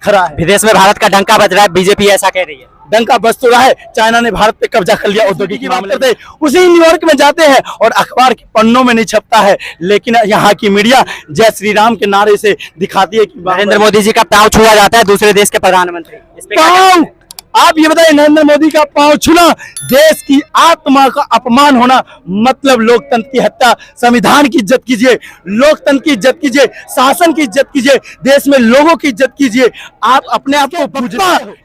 खड़ा है। विदेश में भारत का डंका बज रहा है, बीजेपी ऐसा कह रही है। डंका बज तो रहा है, चाइना ने भारत पे कब्जा कर लिया। औद्योगिक की बात करते उसी न्यूयॉर्क में जाते हैं और अखबार के पन्नों में नहीं छपता है, लेकिन यहाँ की मीडिया जय श्री राम के नारे से दिखाती है कि नरेंद्र मोदी जी का पांव छुआ जाता है दूसरे देश के प्रधानमंत्री। इस पे क्या पांव, आप ये बताइए, नरेंद्र मोदी का पांव छूना देश की आत्मा का अपमान होना, मतलब लोकतंत्र की हत्या। संविधान की इज्जत कीजिए, लोकतंत्र की इज्जत कीजिए, शासन की इज्जत कीजिए, देश में लोगों की इज्जत कीजिए। आप अपने आप को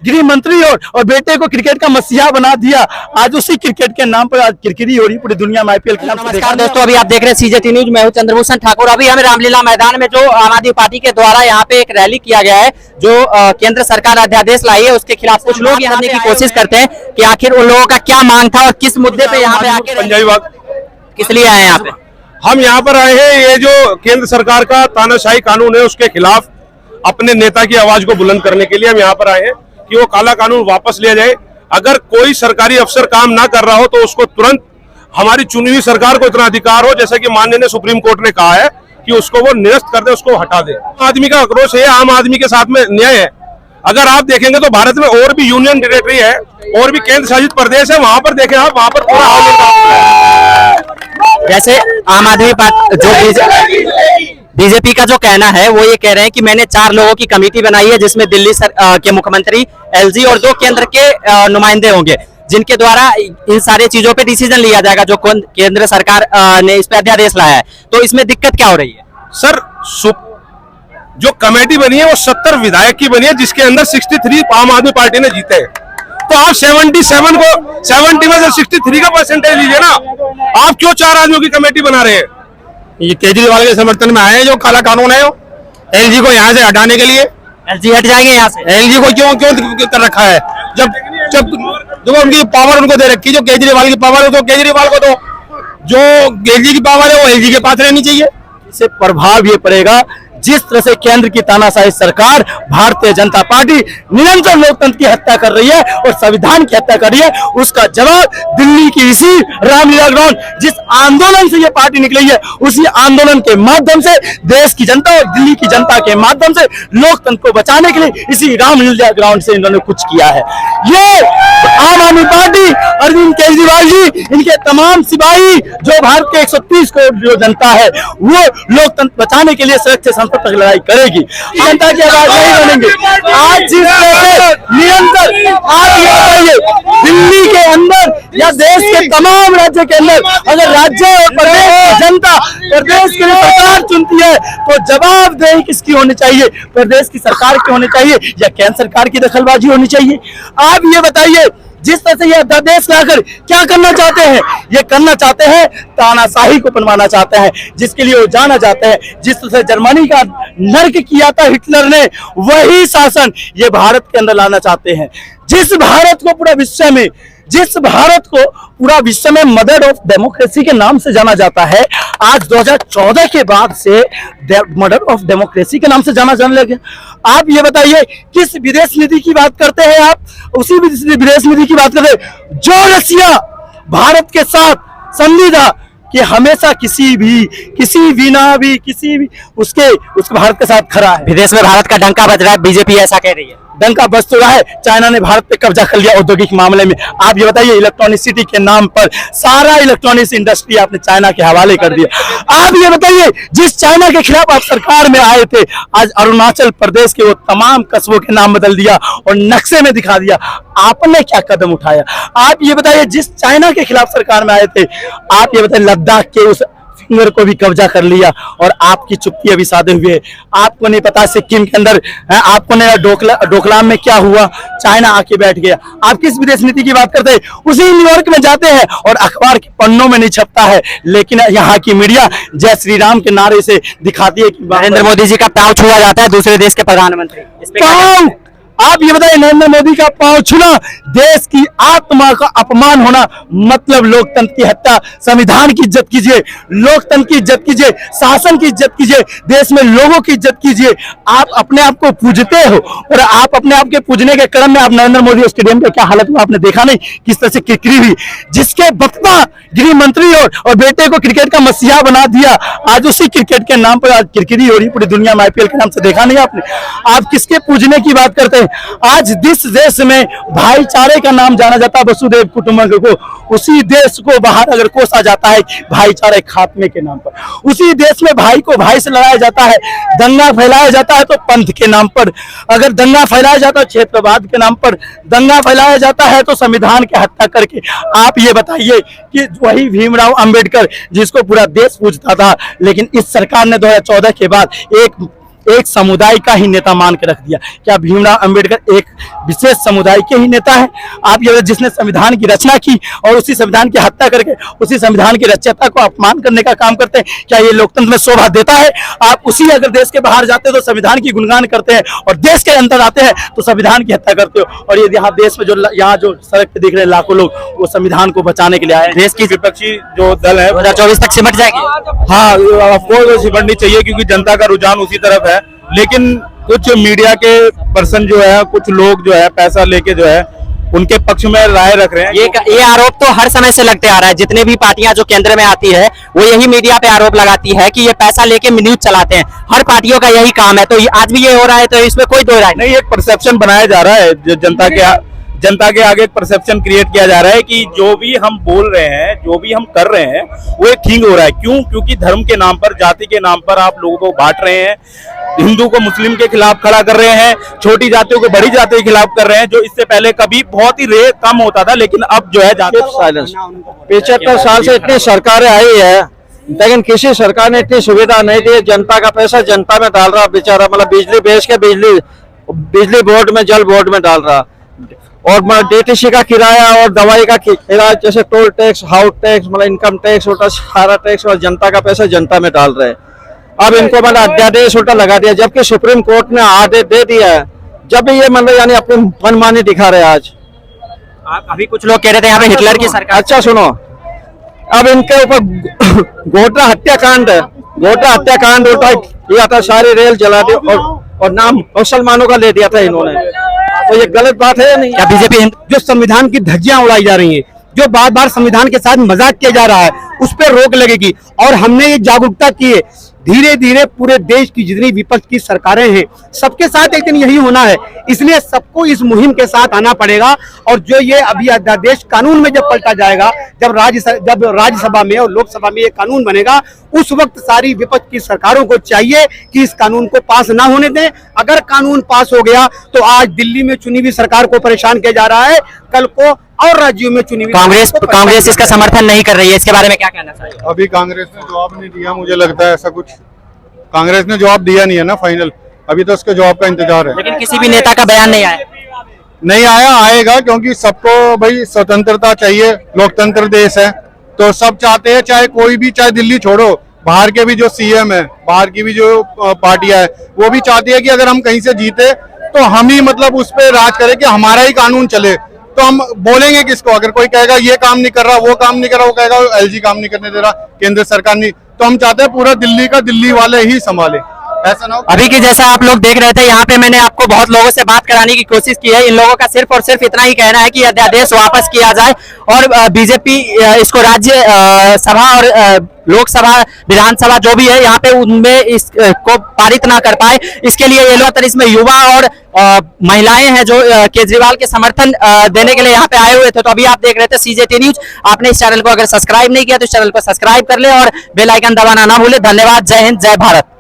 गृह मंत्री और बेटे को क्रिकेट का मसीहा बना दिया। आज उसी क्रिकेट के नाम पर आज किरकिरी हो रही पूरी दुनिया में आईपीएल के नाम से। नमस्कार दोस्तों, अभी आप देख रहे हैं सीजेटी न्यूज। मैं हूं चंद्रभूषण ठाकुर। अभी हमें रामलीला मैदान में जो आम आदमी पार्टी के द्वारा यहाँ पे एक रैली किया गया है, जो केंद्र सरकार अध्यादेश लाई है, उसके खिलाफ कुछ लोग जानने की कोशिश करते हैं कि आखिर उन लोगों का क्या मांग था और किस मुद्दे पे यहाँ पे आके पंजाबी बाग किस लिए आए यहाँ पे। हम यहाँ पर आए हैं, ये जो केंद्र सरकार का तानाशाही कानून है उसके खिलाफ अपने नेता की आवाज को बुलंद करने के लिए हम यहाँ पर आए हैं कि वो काला कानून वापस लिया जाए। अगर कोई सरकारी अफसर काम ना कर रहा हो तो उसको तुरंत, हमारी चुनी हुई सरकार को इतना अधिकार हो, जैसा कि माननीय सुप्रीम कोर्ट ने कहा है, कि उसको वो निरस्त कर दे, उसको हटा दे। आदमी का आक्रोश है, आम आदमी के साथ में न्याय है। अगर आप देखेंगे तो भारत में और भी यूनियन टेरिटरी है और भी केंद्र शासित प्रदेश है, वहां पर देखें आप, वहां पर पूरा जैसे आम आदमी पार्टी जो बीजेपी का जो कहना है वो ये कह रहे हैं कि मैंने 4 लोगों की कमेटी बनाई है, जिसमें दिल्ली के मुख्यमंत्री, एलजी और 2 केंद्र के नुमाइंदे होंगे, जिनके द्वारा इन सारी चीजों पे डिसीजन लिया जाएगा जो केंद्र सरकार ने इस पे अध्यादेश लाया है। तो इसमें दिक्कत क्या हो रही है? सर, जो कमेटी बनी है वो 70 विधायक की बनी है, जिसके अंदर 63 आम आदमी पार्टी ने जीते हैं। तो आप 77 को 70 में से 63 का परसेंटेज लीजिए ना। आप क्यों 4 आदमियों की कमेटी बना रहे हैं? ये केजरीवाल के समर्थन में आए हैं, जो काला कानून है एलजी को यहाँ से हटाने के लिए। एलजी हट जाएंगे यहाँ से? एलजी को क्यों कर रखा है? जब उनकी पावर उनको दे रखी, जो केजरीवाल की पावर है तो केजरीवाल को दो, जो एलजी की पावर है वो एलजी के पास रहनी चाहिए। इससे प्रभाव ये पड़ेगा, जिस तरह से केंद्र की तानाशाही सरकार भारतीय जनता पार्टी निरंतर लोकतंत्र की हत्या कर रही है और संविधान की हत्या कर रही है, उसका जवाब दिल्ली की इसी रामलीला ग्राउंड, जिस आंदोलन से ये पार्टी निकली है, उसी आंदोलन के माध्यम से देश की जनता और दिल्ली की जनता के माध्यम से लोकतंत्र को बचाने के लिए इसी रामलीला ग्राउंड से इन्होंने कुछ किया है। ये आम आदमी पार्टी, अरविंद केजरीवाल जी, इनके तमाम सिपाही, जो भारत के 130 करोड़ जो जनता है, वो लोकतंत्र बचाने के लिए सड़क से तक लड़ाई करेगी। जनता की आवाज नहीं बनेंगे। आज जिस निरंतर, आप ये बताइए, दिल्ली के अंदर या देश के तमाम राज्य के अंदर अगर राज्य और प्रदेश की जनता प्रदेश के लिए सरकार चुनती है तो जवाबदेही किसकी होनी चाहिए? प्रदेश की सरकार की होनी चाहिए या केंद्र सरकार की दखलबाजी होनी चाहिए? आप ये बताइए, जिस तरह से ये अध्यादेश लाकर क्या करना चाहते हैं? ये करना चाहते हैं, तानाशाही को बनवाना चाहते हैं, जिसके लिए वो जाना चाहते हैं। जिस तरह से जर्मनी का नर्क किया था हिटलर ने, वही शासन ये भारत के अंदर लाना चाहते हैं। जिस भारत को पूरा विश्व में मदर ऑफ डेमोक्रेसी के नाम से जाना जाता है, आज 2014 के बाद से मदर ऑफ डेमोक्रेसी के नाम से जाने लगे। आप ये बताइए, किस विदेश नीति की बात करते हैं आप? उसी विदेश नीति की बात करते हैं जो रसिया भारत के साथ संधि था कि हमेशा किसी भी उसके भारत के साथ खड़ा है। विदेश में भारत का डंका बज रहा है, बीजेपी ऐसा कह रही है। डंका बज तो रहा है, चाइना ने भारत पे कब्जा कर लिया औद्योगिक मामले में। आप ये बताइए, इलेक्ट्रॉनिक सिटी के नाम पर सारा इलेक्ट्रॉनिक्स इंडस्ट्री आपने चाइना के हवाले कर दिया। आप ये बताइए, जिस चाइना के खिलाफ आप सरकार में आए थे, आज अरुणाचल प्रदेश के वो तमाम कस्बों के नाम बदल दिया और नक्शे में दिखा दिया। आपने क्या कदम उठाया? आप ये बताइए, जिस चाइना के खिलाफ सरकार में आए थे, आप ये बताइए, लद्दाख के उस फिंगर को भी कब्जा कर लिया और आपकी चुप्पी अभी साधे हुए। आपको नहीं पता सिक्किम के अंदर, आपको नहीं डोकलाम में क्या हुआ, चाइना आके बैठ गया। आप किस विदेश नीति की बात करते हैं? उसी न्यूयॉर्क में जाते हैं और अखबार के पन्नों में नहीं छपता है, लेकिन यहाँ की मीडिया जय श्री राम के नारे से दिखाती है कि नरेंद्र मोदी जी का पांव छुआ जाता है दूसरे देश के प्रधानमंत्री। इस पे पांव, आप ये बताइए, नरेंद्र मोदी का पांव छूना देश की आत्मा का अपमान होना, मतलब लोकतंत्र की हत्या। संविधान की इज्जत कीजिए, लोकतंत्र की इज्जत कीजिए, शासन की इज्जत कीजिए, देश में लोगों की इज्जत कीजिए। आप अपने आप को पूजते हो और आप अपने आप के पूजने के क्रम में आप नरेंद्र मोदी स्टेडियम पे क्या हालत हुआ आपने देखा नहीं, किस तरह से किरकिरी हुई, जिसके बप्पा गृह मंत्री और बेटे को क्रिकेट का मसीहा बना दिया। आज उसी क्रिकेट के नाम पर आज किरकिरी हो रही पूरी दुनिया में, आईपीएल के नाम से देखा नहीं आपने। आप किसके पूजने की बात करते हैं? आज जिस देश में भाईचारे का नाम जाना जाता है, वसुधैव कुटुंबकम को, उसी देश को बाहर अगर कोसा जाता है भाईचारे खात्मे के नाम पर, उसी देश में भाई को भाई से लड़ाया जाता है, दंगा फैलाया जाता है तो पंथ के नाम पर, अगर दंगा फैलाया जाता है क्षेत्रवाद के नाम पर, दंगा फैलाया जाता है तो संविधान की हत्या करके। आप ये बताइए कि वही भीमराव अंबेडकर जिसको पूरा देश पूजता था, लेकिन इस सरकार ने 2014 के बाद एक समुदाय का ही नेता मान के रख दिया। क्या भीमराव अंबेडकर एक विशेष समुदाय के ही नेता है? आप ये जिसने संविधान की रचना की और उसी संविधान की हत्या करके उसी संविधान की रचयिता को अपमान करने का काम करते हैं, क्या ये लोकतंत्र में शोभा देता है? आप उसी अगर देश के बाहर जाते हो तो संविधान की गुणगान करते हैं और देश के अंदर आते हैं तो संविधान की हत्या करते हो। और ये यहाँ देश में यहाँ जो सड़क पे दिख रहे लाखों लोग, वो संविधान को बचाने के लिए आए। देश की विपक्षी जो दल है 2024 तक सिमट जाएगी। हाँ, ऑफकोर्स सिमटनी चाहिए क्योंकि जनता का रुझान उसी तरफ है। लेकिन कुछ मीडिया के पर्सन जो है, कुछ लोग जो है पैसा लेके जो है उनके पक्ष में राय रख रहे हैं। ये आरोप तो हर समय से लगते आ रहा है। जितने भी पार्टियां जो केंद्र में आती है वो यही मीडिया पे आरोप लगाती है कि ये पैसा लेके न्यूज चलाते हैं। हर पार्टियों का यही काम है, तो आज भी ये हो रहा है, तो इसमें कोई दो राय नहीं। एक परसेप्शन बनाया जा रहा है, जो जनता के आगे एक परसेप्शन क्रिएट किया जा रहा है कि जो भी हम बोल रहे हैं, जो भी हम कर रहे हैं, वो एक ठीक हो रहा है। क्यों? क्योंकि धर्म के नाम पर, जाति के नाम पर आप लोगों को बांट रहे हैं, हिंदू को मुस्लिम के खिलाफ खड़ा कर रहे हैं, छोटी जातियों को बड़ी जातियों के खिलाफ कर रहे हैं, जो इससे पहले कभी बहुत ही रेयर कम होता था, लेकिन अब जो है 75 साल से इतनी सरकारें आई है, लेकिन किसी सरकार ने इतनी सुविधा नहीं दी। जनता का पैसा जनता में डाल रहा बेचारा, मतलब बिजली बेच के बिजली बोर्ड में, जल बोर्ड में डाल रहा, और डीटीसी का किराया और दवाई का किराया, जैसे टोल टैक्स, हाउस टैक्स, मतलब इनकम टैक्स, उल्टा सारा टैक्स, और जनता का पैसा जनता में डाल रहे हैं। अब इनको मतलब अध्यादेश उल्टा लगा दिया, जबकि सुप्रीम कोर्ट ने आदेश दे दिया है। जब भी ये मतलब यानी अपनी मनमानी दिखा रहे हैं आज। अभी कुछ लोग कह रहे थे यहाँ पे हिटलर की सरकार। अच्छा सुनो, अब इनके ऊपर गोटा हत्याकांड उल्टा किया था, सारी रेल जला दी और नाम मुसलमानों का ले दिया था इन्होंने। तो ये गलत बात है या नहीं? क्या बीजेपी जो संविधान की धज्जियां उड़ाई जा रही हैं, जो बार बार संविधान के साथ मजाक किया जा रहा है, उस पर रोक लगेगी। और हमने ये जागरूकता की है, धीरे धीरे पूरे देश की जितनी विपक्ष की सरकारें हैं, सबके साथ एक दिन यही होना है। इसलिए सबको इस मुहिम के साथ आना पड़ेगा। और जो ये अभी अध्यादेश कानून में जब पलटा जाएगा, जब राज्यसभा में और लोकसभा में ये कानून बनेगा, उस वक्त सारी विपक्ष की सरकारों को चाहिए कि इस कानून को पास ना होने दें। अगर कानून पास हो गया तो आज दिल्ली में चुनी हुई सरकार को परेशान किया जा रहा है, कल को और राज्यों में चुनी हुई कांग्रेस इसका समर्थन नहीं कर रही है। इसके बारे में क्या कहना चाहिए? अभी कांग्रेस ने जवाब नहीं दिया, मुझे लगता है ऐसा कुछ कांग्रेस ने जवाब दिया नहीं है ना फाइनल, अभी तो उसके जवाब का इंतजार है। लेकिन किसी भी नेता का बयान नहीं आया। आएगा क्योंकि सबको भाई स्वतंत्रता चाहिए, लोकतंत्र देश है, तो सब चाहते हैं, चाहे कोई भी, चाहे दिल्ली छोड़ो, बाहर के भी जो सीएम है, बाहर की भी जो पार्टियां है, वो भी चाहती है कि अगर हम कहीं से जीते तो हम ही मतलब उस पर राज करें कि हमारा ही कानून चले। तो हम बोलेंगे किसको? अगर कोई कहेगा ये काम नहीं कर रहा, वो काम नहीं कर रहा, वो कहेगा एलजी काम नहीं करने दे रहा, केंद्र सरकार नहीं, तो हम चाहते हैं पूरा दिल्ली का दिल्ली वाले ही संभाले। ऐसा ना हो। अभी की जैसा आप लोग देख रहे थे, यहाँ पे मैंने आपको बहुत लोगों से बात कराने की कोशिश की है। इन लोगों का सिर्फ और सिर्फ इतना ही कहना है कि अध्यादेश वापस किया जाए और बीजेपी इसको राज्य सभा और लोकसभा, विधानसभा जो भी है यहाँ पे उनमें इसको पारित ना कर पाए। इसके लिए ये लोग इसमें युवा और महिलाएं हैं जो केजरीवाल के समर्थन देने के लिए यहाँ पे आए हुए थे। तो अभी आप देख रहे थे CJT न्यूज। आपने इस चैनल को अगर सब्सक्राइब नहीं किया तो इस चैनल को सब्सक्राइब कर ले और बेल आइकन दबाना ना भूले। धन्यवाद। जय हिंद, जय भारत।